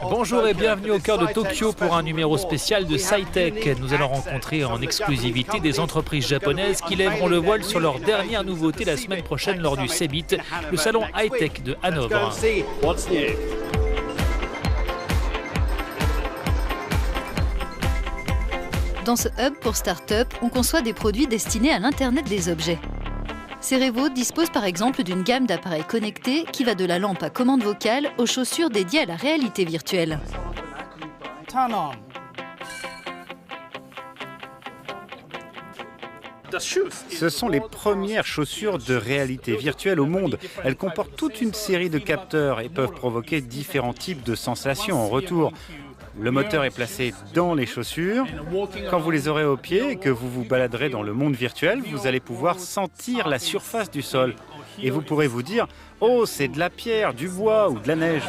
Bonjour et bienvenue au cœur de Tokyo pour un numéro spécial de SciTech. Nous allons rencontrer en exclusivité des entreprises japonaises qui lèveront le voile sur leur dernière nouveauté la semaine prochaine lors du CeBIT, le salon high-tech de Hanovre. Dans ce hub pour start-up, on conçoit des produits destinés à l'Internet des objets. Cerevo dispose par exemple d'une gamme d'appareils connectés qui va de la lampe à commande vocale aux chaussures dédiées à la réalité virtuelle. Ce sont les premières chaussures de réalité virtuelle au monde. Elles comportent toute une série de capteurs et peuvent provoquer différents types de sensations en retour. Le moteur est placé dans les chaussures. Quand vous les aurez aux pieds et que vous vous baladerez dans le monde virtuel, vous allez pouvoir sentir la surface du sol. Et vous pourrez vous dire « Oh, c'est de la pierre, du bois ou de la neige ».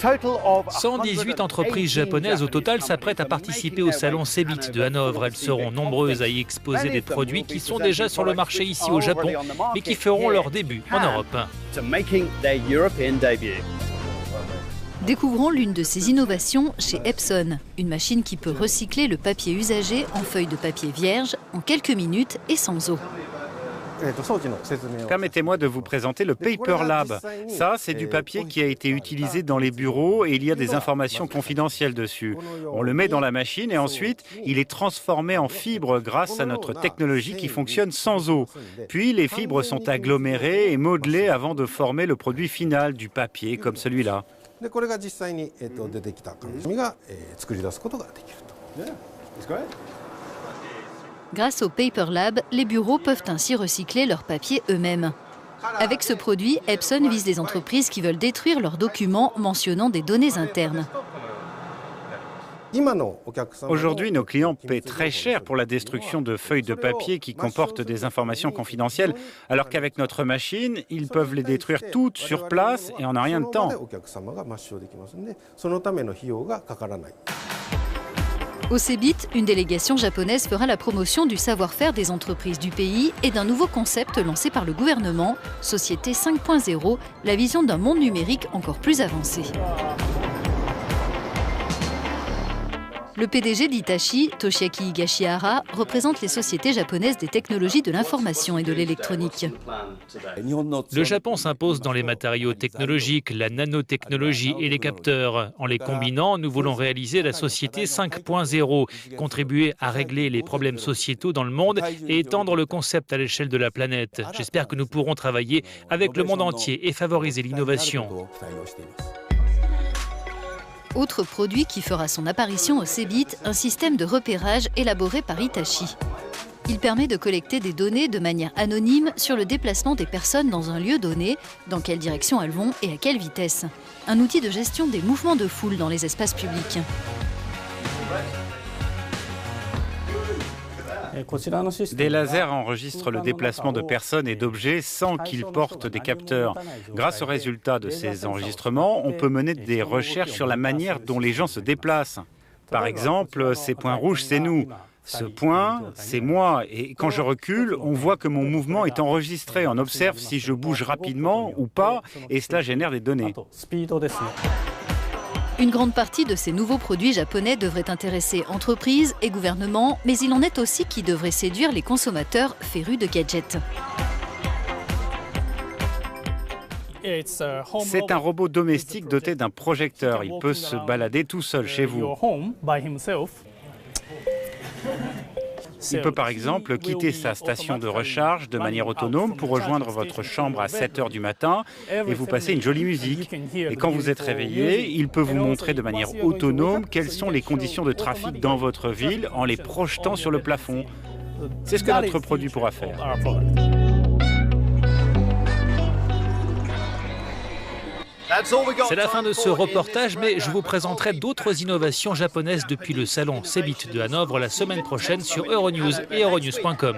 118 entreprises japonaises au total s'apprêtent à participer au salon CeBIT de Hanovre. Elles seront nombreuses à y exposer des produits qui sont déjà sur le marché ici au Japon, mais qui feront leur début en Europe. Découvrons l'une de ces innovations chez Epson, une machine qui peut recycler le papier usagé en feuilles de papier vierge en quelques minutes et sans eau. Permettez-moi de vous présenter le Paper Lab. Ça, c'est du papier qui a été utilisé dans les bureaux et il y a des informations confidentielles dessus. On le met dans la machine et ensuite, il est transformé en fibres grâce à notre technologie qui fonctionne sans eau. Puis, les fibres sont agglomérées et modelées avant de former le produit final du papier comme celui-là. Grâce au Paper Lab, les bureaux peuvent ainsi recycler leur papier eux-mêmes. Avec ce produit, Epson vise les entreprises qui veulent détruire leurs documents mentionnant des données internes. Aujourd'hui, nos clients paient très cher pour la destruction de feuilles de papier qui comportent des informations confidentielles, alors qu'avec notre machine, ils peuvent les détruire toutes sur place et en un rien de temps. Au CeBIT, une délégation japonaise fera la promotion du savoir-faire des entreprises du pays et d'un nouveau concept lancé par le gouvernement, Société 5.0, la vision d'un monde numérique encore plus avancé. Le PDG d'Hitachi, Toshiaki Higashihara, représente les sociétés japonaises des technologies de l'information et de l'électronique. Le Japon s'impose dans les matériaux technologiques, la nanotechnologie et les capteurs. En les combinant, nous voulons réaliser la société 5.0, contribuer à régler les problèmes sociétaux dans le monde et étendre le concept à l'échelle de la planète. J'espère que nous pourrons travailler avec le monde entier et favoriser l'innovation. Autre produit qui fera son apparition au CeBIT, un système de repérage élaboré par Hitachi. Il permet de collecter des données de manière anonyme sur le déplacement des personnes dans un lieu donné, dans quelle direction elles vont et à quelle vitesse. Un outil de gestion des mouvements de foule dans les espaces publics. Des lasers enregistrent le déplacement de personnes et d'objets sans qu'ils portent des capteurs. Grâce aux résultats de ces enregistrements, on peut mener des recherches sur la manière dont les gens se déplacent. Par exemple, ces points rouges, c'est nous. Ce point, c'est moi. Et quand je recule, on voit que mon mouvement est enregistré. On observe si je bouge rapidement ou pas, et cela génère des données. Une grande partie de ces nouveaux produits japonais devrait intéresser entreprises et gouvernements, mais il en est aussi qui devraient séduire les consommateurs férus de gadgets. C'est un robot domestique doté d'un projecteur. Il peut se balader tout seul chez vous. Il peut par exemple quitter sa station de recharge de manière autonome pour rejoindre votre chambre à 7 h du matin et vous passer une jolie musique. Et quand vous êtes réveillé, il peut vous montrer de manière autonome quelles sont les conditions de trafic dans votre ville en les projetant sur le plafond. C'est ce que notre produit pourra faire. C'est la fin de ce reportage, mais je vous présenterai d'autres innovations japonaises depuis le salon CeBIT de Hanovre la semaine prochaine sur Euronews et euronews.com.